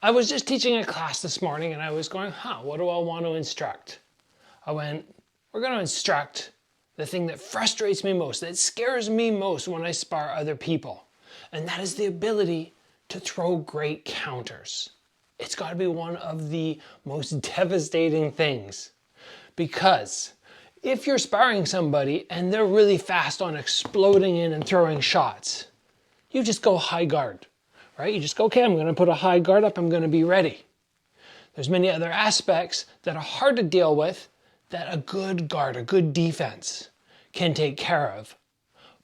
I was just teaching a class this morning and I was going, what do I want to instruct? I went, we're going to instruct the thing that frustrates me most, that scares me most when I spar other people. And that is the ability to throw great counters. It's got to be one of the most devastating things. Because if you're sparring somebody and they're really fast on exploding in and throwing shots, you just go high guard, right? You just go, okay, I'm going to put a high guard up, I'm going to be ready. There's many other aspects that are hard to deal with that a good guard, a good defense can take care of.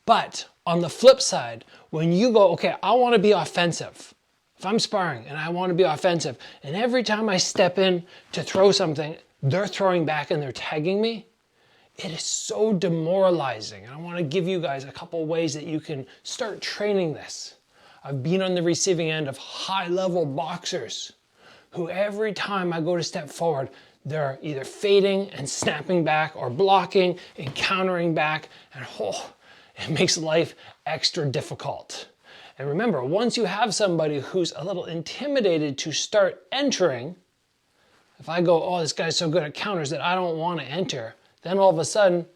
But on the flip side, when you go, okay, I want to be offensive. If I'm sparring and I want to be offensive, and every time I step in to throw something, they're throwing back and they're tagging me, it is so demoralizing. And I want to give you guys a couple ways that you can start training this. I've been on the receiving end of high-level boxers who every time I go to step forward, they're either fading and snapping back or blocking and countering back, and it makes life extra difficult. And remember, once you have somebody who's a little intimidated to start entering, if I go, oh, this guy's so good at counters that I don't want to enter, then all of a sudden,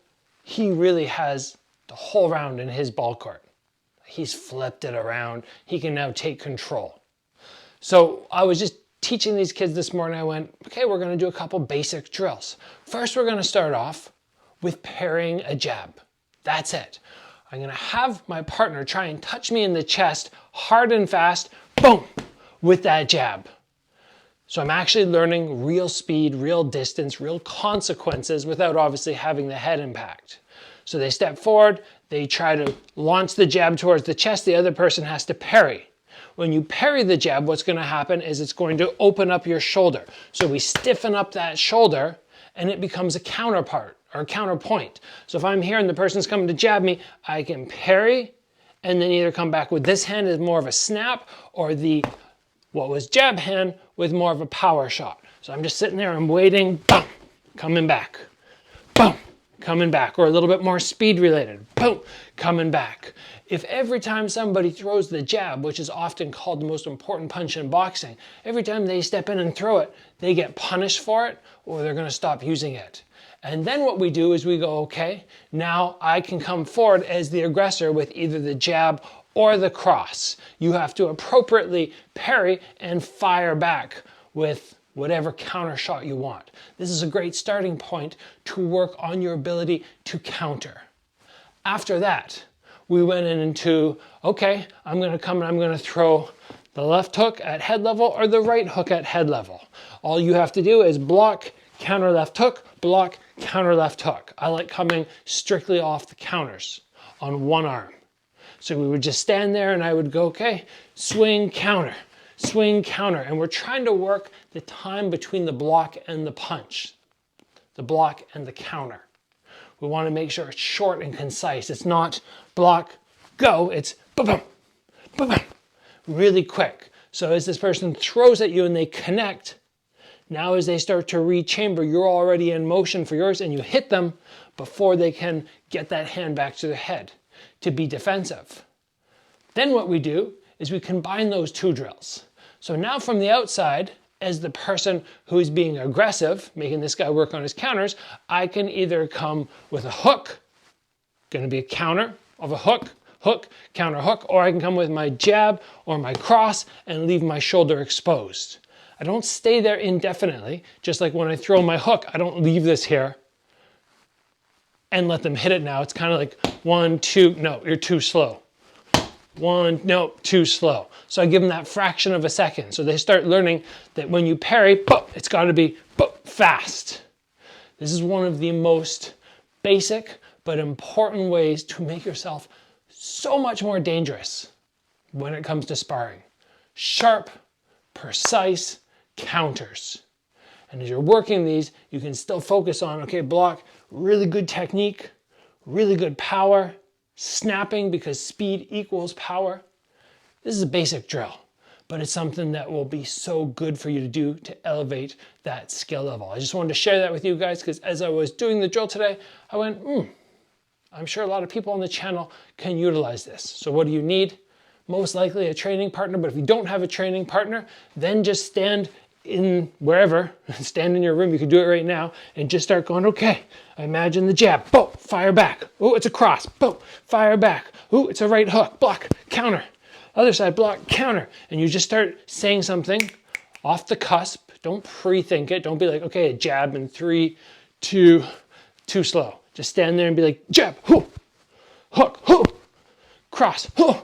he really has the whole round in his ball court. He's flipped it around. He can now take control. So I was just teaching these kids this morning. I went, okay, we're going to do a couple basic drills. First, we're going to start off with parrying a jab. That's it. I'm going to have my partner try and touch me in the chest hard and fast, boom, with that jab. So I'm actually learning real speed, real distance, real consequences without obviously having the head impact. So they step forward, they try to launch the jab towards the chest, the other person has to parry. When you parry the jab, what's going to happen is it's going to open up your shoulder. So we stiffen up that shoulder and it becomes a counterpart or counterpoint. So if I'm here and the person's coming to jab me, I can parry and then either come back with this hand as more of a snap or what was jab hand with more of a power shot. So I'm just sitting there, I'm waiting, boom, coming back, boom, coming back, or a little bit more speed related, boom, coming back. If every time somebody throws the jab, which is often called the most important punch in boxing, every time they step in and throw it, they get punished for it, or they're going to stop using it. And then what we do is we go, okay, now I can come forward as the aggressor with either the jab or the cross. You have to appropriately parry and fire back with whatever counter shot you want. This is a great starting point to work on your ability to counter. After that, we went into, okay, I'm going to come and I'm going to throw the left hook at head level or the right hook at head level. All you have to do is block, counter left hook, block, counter left hook. I like coming strictly off the counters on one arm. So we would just stand there and I would go, okay, swing, counter, and we're trying to work the time between the block and the punch, the block and the counter. We want to make sure it's short and concise. It's not block, go, it's boom, boom, boom, really quick. So as this person throws at you and they connect, now as they start to rechamber, you're already in motion for yours and you hit them before they can get that hand back to their head to be defensive. Then what we do is we combine those two drills. So now from the outside, as the person who is being aggressive, making this guy work on his counters, I can either come with a hook, going to be a counter of a hook, hook, counter hook, or I can come with my jab or my cross and leave my shoulder exposed. I don't stay there indefinitely, just like when I throw my hook, I don't leave this here and let them hit it now. It's kind of like 1, 2, no, you're too slow. 1, no, too slow. So I give them that fraction of a second. So they start learning that when you parry, boom, it's got to be boom, fast. This is one of the most basic but important ways to make yourself so much more dangerous when it comes to sparring. Sharp, precise counters. And as you're working these, you can still focus on, okay, block, really good technique, really good power, snapping because speed equals power. This is a basic drill, but it's something that will be so good for you to do to elevate that skill level. I just wanted to share that with you guys because as I was doing the drill today, I went, I'm sure a lot of people on the channel can utilize this. So what do you need? most likely a training partner, but if you don't have a training partner, then just stand in wherever, stand in your room, you can do it right now, and just start going, okay, I imagine the jab, boom, fire back. Oh, it's a cross, boom, fire back. Oh, it's a right hook, block, counter. Other side, block, counter. And you just start saying something off the cusp. Don't pre-think it. Don't be like, okay, a jab in 3, 2, too slow. Just stand there and be like, jab, hoo, hook, hoo, cross, hoo.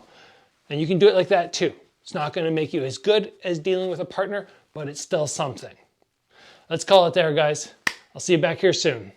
And you can do it like that too. It's not going to make you as good as dealing with a partner, but it's still something. Let's call it there, guys. I'll see you back here soon.